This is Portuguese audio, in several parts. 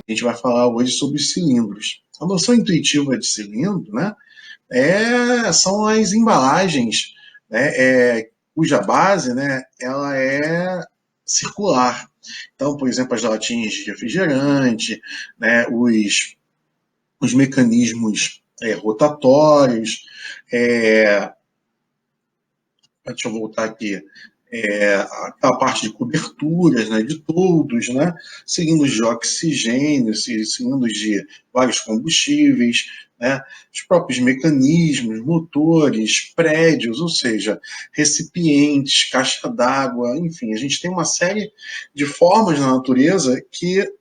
A gente vai falar hoje sobre os cilindros. A noção intuitiva de cilindro, né, são as embalagens, né, cuja base, né, ela é circular. Então, por exemplo, as latinhas de refrigerante, né, os mecanismos rotatórios, deixa eu voltar aqui, a parte de coberturas, né, de toldos, né, cilindros de oxigênio, cilindros de vários combustíveis, né, os próprios mecanismos, motores, prédios, ou seja, recipientes, caixa d'água, enfim, a gente tem uma série de formas na natureza que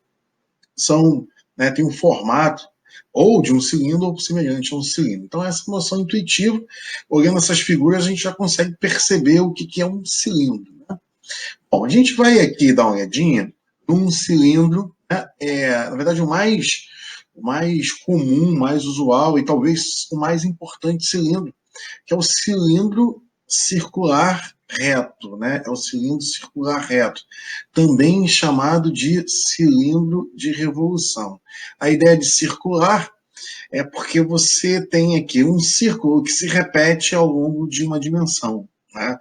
são, né, tem um formato ou de um cilindro ou semelhante a um cilindro. Então, essa noção intuitiva, olhando essas figuras, a gente já consegue perceber o que é um cilindro. Né? Bom, a gente vai aqui dar uma olhadinha num cilindro, né, na verdade, o mais comum, mais usual e talvez o mais importante cilindro, que é o cilindro circular reto, né? É o cilindro circular reto, também chamado de cilindro de revolução. A ideia de circular é porque você tem aqui um círculo que se repete ao longo de uma dimensão. Né?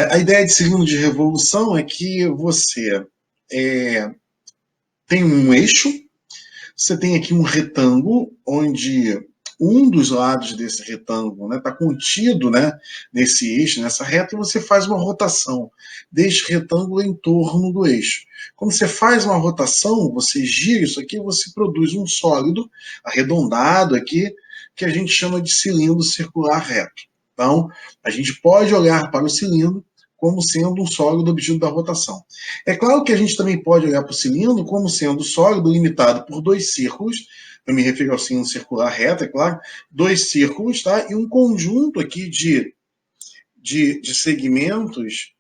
A ideia de cilindro de revolução é que você tem um eixo, você tem aqui um retângulo onde um dos lados desse retângulo está, né, contido, né, nesse eixo, nessa reta, e você faz uma rotação deste retângulo em torno do eixo. Quando você faz uma rotação, você gira isso aqui, você produz um sólido arredondado aqui, que a gente chama de cilindro circular reto. Então, a gente pode olhar para o cilindro como sendo um sólido obtido da rotação. É claro que a gente também pode olhar para o cilindro como sendo sólido limitado por dois círculos, eu me refiro ao cilindro circular reto, é claro, dois círculos, tá? E um conjunto aqui de segmentos,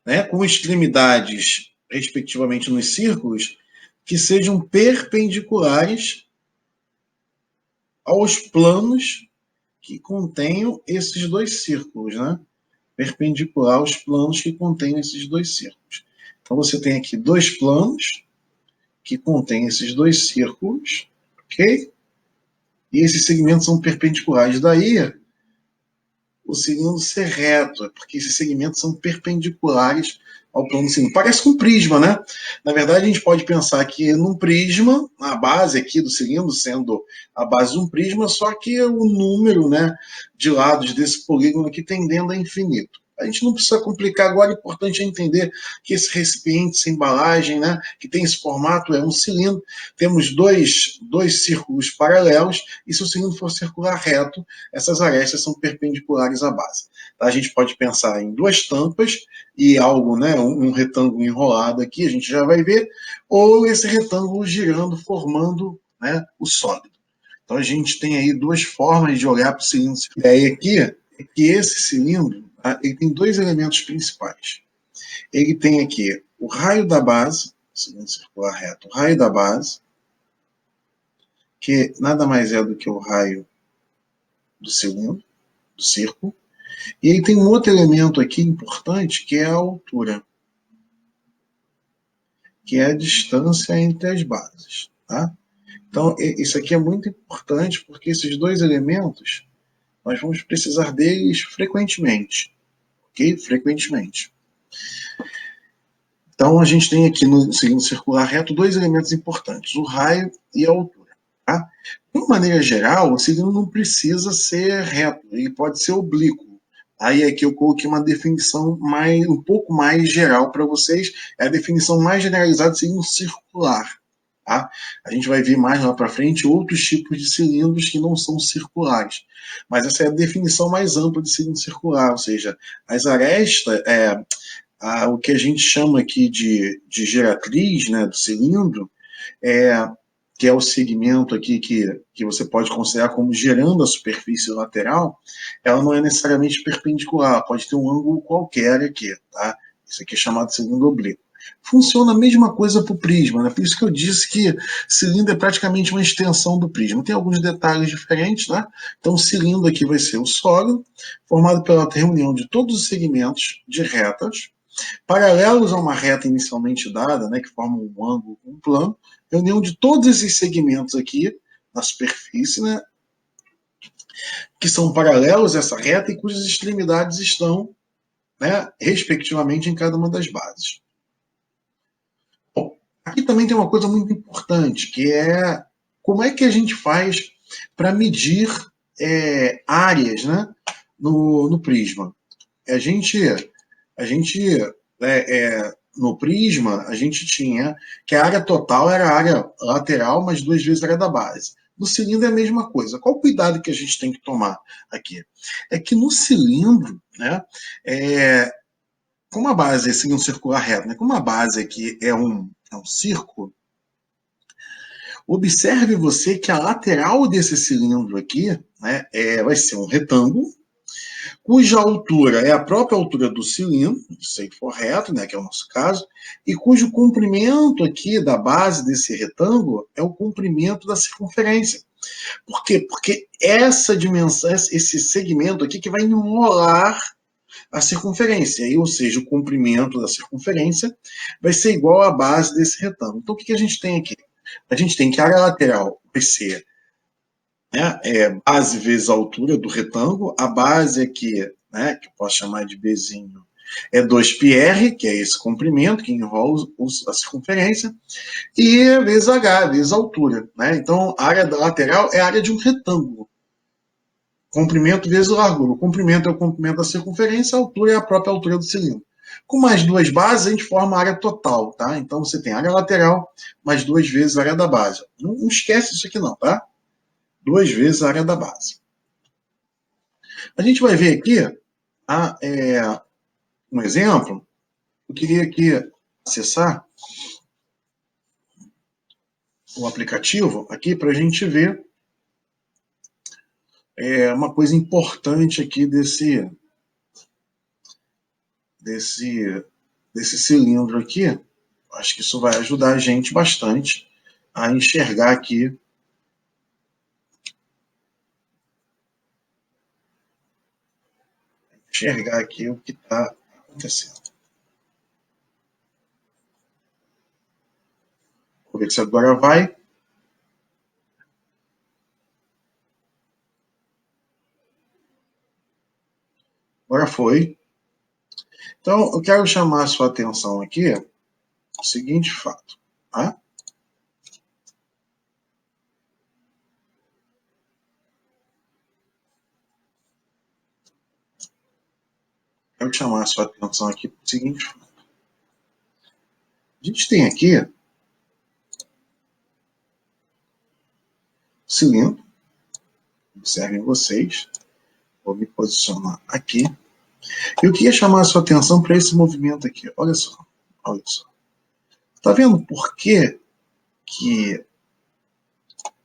né, com extremidades, respectivamente, nos círculos, que sejam perpendiculares aos planos que contenham esses dois círculos, né? Perpendicular aos planos que contêm esses dois círculos. Então, você tem aqui dois planos que contêm esses dois círculos, ok? E esses segmentos são perpendiculares. Daí, o cilindro ser reto, porque esses segmentos são perpendiculares ao plano do cilindro. Parece um prisma, né? Na verdade, a gente pode pensar que num prisma, a base aqui do cilindro sendo a base de um prisma, só que o número, né, de lados desse polígono aqui tendendo a infinito. A gente não precisa complicar agora, é importante entender que esse recipiente, essa embalagem, né, que tem esse formato, é um cilindro. Temos dois círculos paralelos, e se o cilindro for circular reto, essas arestas são perpendiculares à base. A gente pode pensar em duas tampas e algo, né, um retângulo enrolado aqui, a gente já vai ver, ou esse retângulo girando, formando, né, o sólido. Então a gente tem aí duas formas de olhar para o cilindro. A ideia aqui é que esse cilindro, tá, ele tem dois elementos principais. Ele tem aqui o raio da base, cilindro circular reto, o raio da base, que nada mais é do que o raio do cilindro, do círculo, e ele tem um outro elemento aqui importante, que é a altura, que é a distância entre as bases. Tá? Então, isso aqui é muito importante, porque esses dois elementos, nós vamos precisar deles frequentemente. Ok? Frequentemente. Então, a gente tem aqui no cilindro circular reto dois elementos importantes, o raio e a altura. Tá? De uma maneira geral, o cilindro não precisa ser reto, ele pode ser oblíquo. Aí aqui eu coloquei uma definição um pouco mais geral para vocês, é a definição mais generalizada do cilindro circular. Tá? A gente vai ver mais lá para frente outros tipos de cilindros que não são circulares. Mas essa é a definição mais ampla de cilindro circular, ou seja, as arestas, o que a gente chama aqui de geratriz, né, do cilindro, que é o segmento aqui que você pode considerar como gerando a superfície lateral, ela não é necessariamente perpendicular, pode ter um ângulo qualquer aqui, tá? Isso aqui é chamado de cilindro oblíquo. Funciona a mesma coisa para o prisma, né? Por isso que eu disse que cilindro é praticamente uma extensão do prisma. Tem alguns detalhes diferentes, né? Então o cilindro aqui vai ser o sólido, formado pela reunião de todos os segmentos de retas, Paralelos a uma reta inicialmente dada, né, que forma um ângulo com um plano, é a união de todos esses segmentos aqui na superfície, né, que são paralelos a essa reta e cujas extremidades estão, né, respectivamente em cada uma das bases. Bom, aqui também tem uma coisa muito importante, que é como é que a gente faz para medir áreas, né, no prisma. A gente no prisma, a gente tinha que a área total era a área lateral, mas 2 vezes a área da base. No cilindro é a mesma coisa. Qual o cuidado que a gente tem que tomar aqui? É que no cilindro, né, como a base é cilindro circular reto, né, como a base aqui é um círculo, observe você que a lateral desse cilindro aqui, né, vai ser um retângulo, cuja altura é a própria altura do cilindro, se for reto, né, que é o nosso caso, e cujo comprimento aqui da base desse retângulo é o comprimento da circunferência. Por quê? Porque essa dimensão, esse segmento aqui que vai enrolar a circunferência, ou seja, o comprimento da circunferência vai ser igual à base desse retângulo. Então, o que a gente tem aqui? A gente tem que a área lateral vai ser, né, base vezes a altura do retângulo. A base aqui, né, que eu posso chamar de Bzinho, é 2πr, que é esse comprimento que enrola a circunferência, e vezes h, vezes a altura. Né? Então, a área lateral é a área de um retângulo. Comprimento vezes largura. O comprimento é o comprimento da circunferência, a altura é a própria altura do cilindro. Com mais duas bases, a gente forma a área total. Tá? Então, você tem a área lateral mais 2 vezes a área da base. Não esquece isso aqui não, tá? 2 vezes a área da base. A gente vai ver aqui um exemplo. Eu queria aqui acessar o aplicativo aqui para a gente ver uma coisa importante aqui desse cilindro aqui. Acho que isso vai ajudar a gente bastante a enxergar aqui o que está acontecendo. Vou ver se agora vai. Agora foi. Então, eu quero chamar a sua atenção aqui o seguinte fato. Tá? Quero chamar a sua atenção aqui para o seguinte fato. A gente tem aqui cilindro. Observem vocês. Vou me posicionar aqui. Eu queria chamar a sua atenção para esse movimento aqui. Olha só. Olha só. Está vendo por que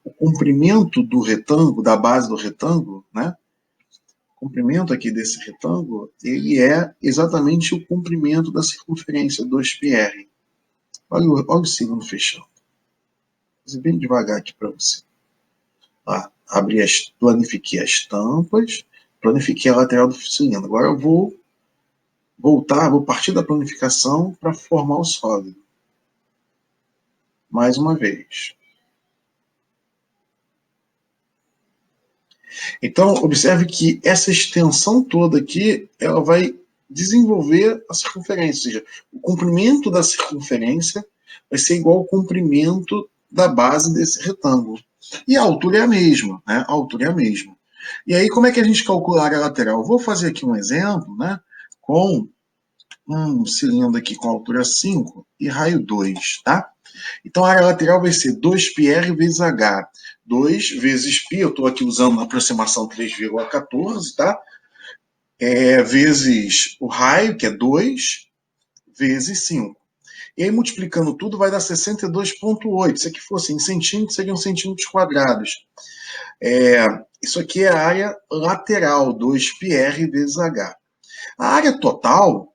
o comprimento do retângulo, da base do retângulo, né? O comprimento aqui desse retângulo, ele é exatamente o comprimento da circunferência, 2πr. Olha o símbolo fechando. Vou fazer bem devagar aqui para você. Planifiquei as tampas, planifiquei a lateral do cilindro. Agora eu vou partir da planificação para formar o sólido. Mais uma vez. Então, observe que essa extensão toda aqui, ela vai desenvolver a circunferência, ou seja, o comprimento da circunferência vai ser igual ao comprimento da base desse retângulo. E a altura é a mesma, né? A altura é a mesma. E aí, como é que a gente calcula a área lateral? Eu vou fazer aqui um exemplo, né? Com um cilindro aqui com altura 5 e raio 2, tá? Então, a área lateral vai ser 2πr vezes h. 2 vezes π, eu estou aqui usando a aproximação 3,14, tá? Vezes o raio, que é 2, vezes 5. E aí, multiplicando tudo, vai dar 62,8. Se aqui fosse em centímetros, seriam centímetros quadrados. Isso aqui é a área lateral, 2πr vezes h. A área total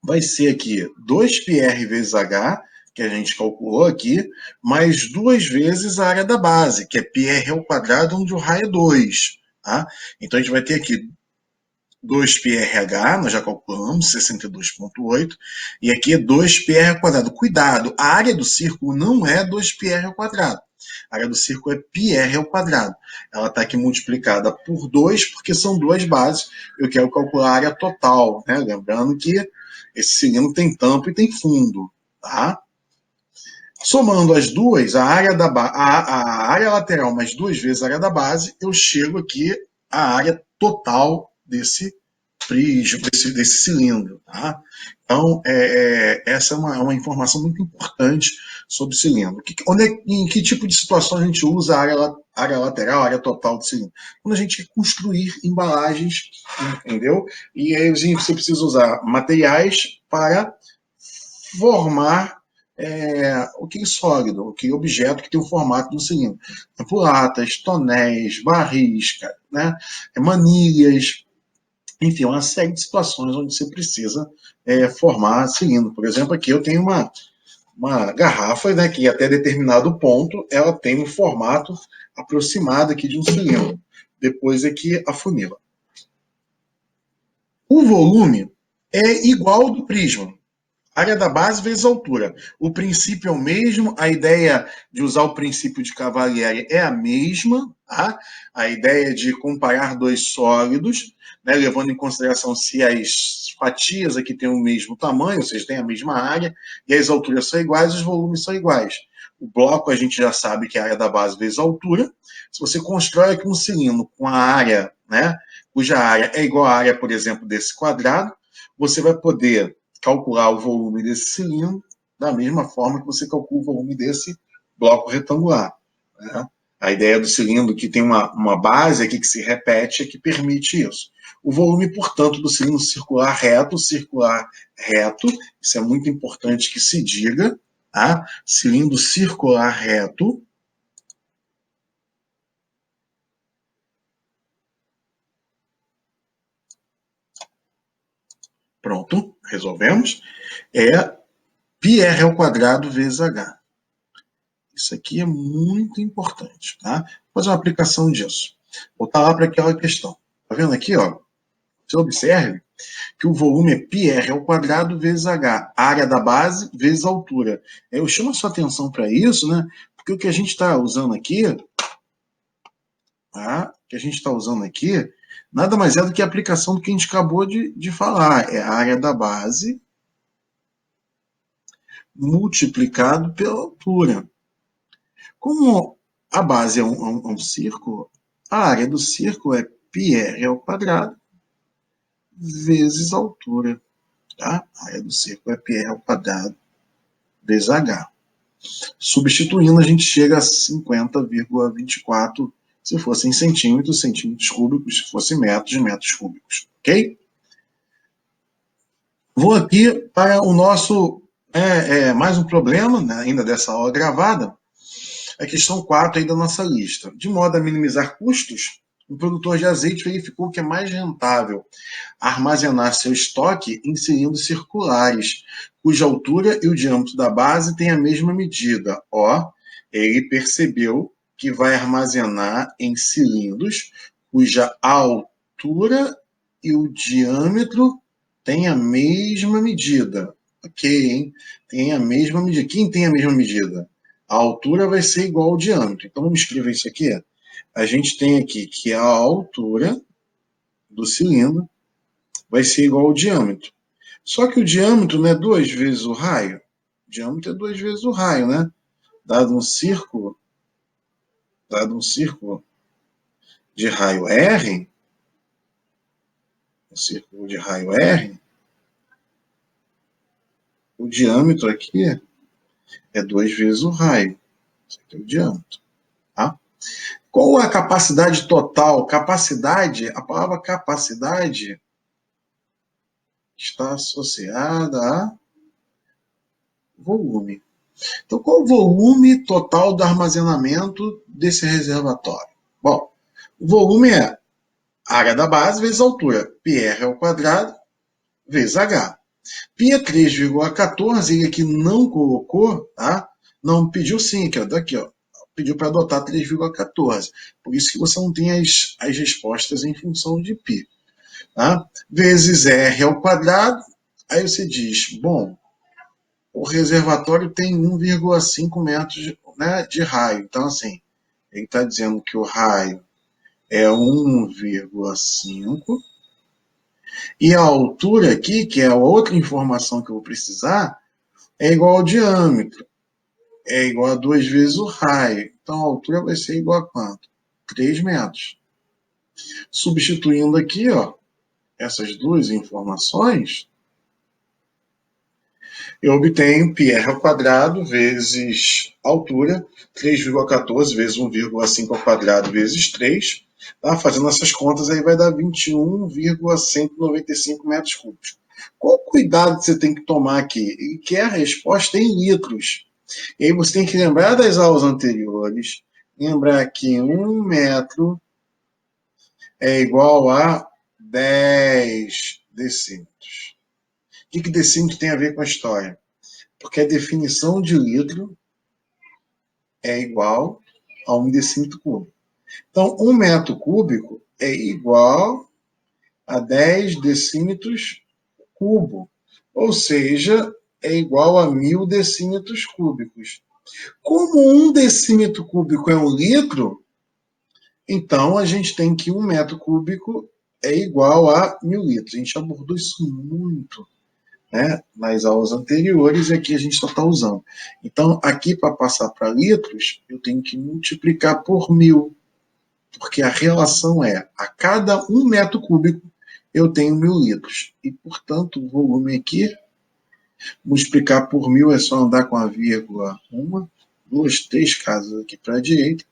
vai ser aqui 2πr vezes h, que a gente calculou aqui, mais 2 vezes a área da base, que é πr ao quadrado, onde o raio é 2. Tá? Então, a gente vai ter aqui 2πrh, nós já calculamos, 62,8, e aqui é 2πr quadrado. Cuidado, a área do círculo não é 2πr ao quadrado. A área do círculo é πr ao quadrado. Ela está aqui multiplicada por 2, porque são duas bases. Eu quero calcular a área total, né? Lembrando que esse cilindro tem tampa e tem fundo, tá? Somando as duas, a área lateral mais duas vezes a área da base, eu chego aqui à área total desse prisma, desse cilindro. Tá? Então, essa é uma informação muito importante sobre o cilindro. Em que tipo de situação a gente usa a área lateral, a área total do cilindro? Quando a gente quer construir embalagens, entendeu? E aí você precisa usar materiais para formar aquele sólido, aquele objeto que tem o formato do cilindro. Latas, tonéis, barris, né, manilhas, enfim, uma série de situações onde você precisa formar cilindro. Por exemplo, aqui eu tenho uma garrafa, né, que até determinado ponto ela tem um formato aproximado aqui de um cilindro. Depois aqui afunila. O volume é igual ao do prisma. Área da base vezes altura. O princípio é o mesmo, a ideia de usar o princípio de Cavalieri é a mesma, tá? A ideia de comparar dois sólidos, né, levando em consideração se as fatias aqui têm o mesmo tamanho, ou seja, têm a mesma área, e as alturas são iguais, os volumes são iguais. O bloco a gente já sabe que é a área da base vezes a altura. Se você constrói aqui um cilindro com a área, né, cuja área é igual à área, por exemplo, desse quadrado, você vai poder calcular o volume desse cilindro da mesma forma que você calcula o volume desse bloco retangular. Né? A ideia do cilindro que tem uma base aqui que se repete é que permite isso. O volume, portanto, do cilindro circular reto, isso é muito importante que se diga, tá? Cilindro circular reto, pronto, resolvemos, é πr ao quadrado vezes h. Isso aqui é muito importante, tá? Vou fazer uma aplicação disso. Voltar lá para aquela questão. Tá vendo aqui, ó? Você observe que o volume é πr ao quadrado vezes h, área da base vezes a altura. Eu chamo a sua atenção para isso, né? Porque o que a gente está usando aqui, tá? O que a gente está usando aqui, nada mais é do que a aplicação do que a gente acabou de falar. É a área da base multiplicado pela altura. Como a base é um círculo, a área do círculo é πr ao quadrado vezes a altura. Tá? A área do círculo é πr ao quadrado vezes h. Substituindo, a gente chega a 50,24 se fosse em centímetros, centímetros cúbicos, se fosse metros, metros cúbicos. Ok? Vou aqui para o nosso mais um problema, né, ainda dessa aula gravada, a questão 4 aí da nossa lista. De modo a minimizar custos, o produtor de azeite verificou que é mais rentável armazenar seu estoque em cilindros circulares, cuja altura e o diâmetro da base têm a mesma medida. Ele percebeu que vai armazenar em cilindros cuja altura e o diâmetro têm a mesma medida. Ok, hein? Tem a mesma medida. Quem tem a mesma medida? A altura vai ser igual ao diâmetro. Então, vamos escrever isso aqui. A gente tem aqui que a altura do cilindro vai ser igual ao diâmetro. Só que o diâmetro não é 2 vezes o raio? O diâmetro é 2 vezes o raio, né? Dado um círculo de raio R, o diâmetro aqui é 2 vezes o raio. Esse aqui é o diâmetro. Tá? Qual a capacidade total? A palavra capacidade está associada a volume. Então, qual o volume total do armazenamento desse reservatório? Bom, o volume é área da base vezes altura, πr ao quadrado vezes h. Π é 3,14, ele aqui não colocou, tá? Não pediu sim, aqui, ó, daqui, ó. Pediu para adotar 3,14. Por isso que você não tem as respostas em função de π. tá? Vezes R ao quadrado. Aí você diz, bom, o reservatório tem 1,5 metros, né, de raio. Então, assim, ele está dizendo que o raio é 1,5 e a altura aqui, que é a outra informação que eu vou precisar, é igual ao diâmetro. É igual a 2 vezes o raio. Então a altura vai ser igual a quanto? 3 metros. Substituindo aqui, ó, essas duas informações, eu obtenho πr ao quadrado vezes altura, 3,14 vezes 1,5 ao quadrado vezes 3. Tá? Fazendo essas contas aí vai dar 21,195 metros cúbicos. Qual cuidado você tem que tomar aqui? Que é a resposta em litros. E aí você tem que lembrar das aulas anteriores, lembrar que 1 metro é igual a 10 decímetros. O que decímetro tem a ver com a história? Porque a definição de litro é igual a 1 decímetro cúbico. Então, 1 metro cúbico é igual a 10 decímetros cubo. Ou seja, é igual a 1.000 decímetros cúbicos. Como 1 decímetro cúbico é 1 litro, então a gente tem que 1 metro cúbico é igual a 1.000 litros. A gente abordou isso muito, né, nas aulas anteriores e aqui a gente só está usando. Então, aqui para passar para litros, eu tenho que multiplicar por 1.000, porque a relação é a cada 1 metro cúbico eu tenho 1.000 litros. E, portanto, o volume aqui, multiplicar por 1.000 é só andar com a vírgula, uma, duas, três casas aqui para a direita,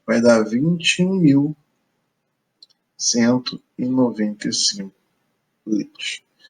vai dar 21.195 litros.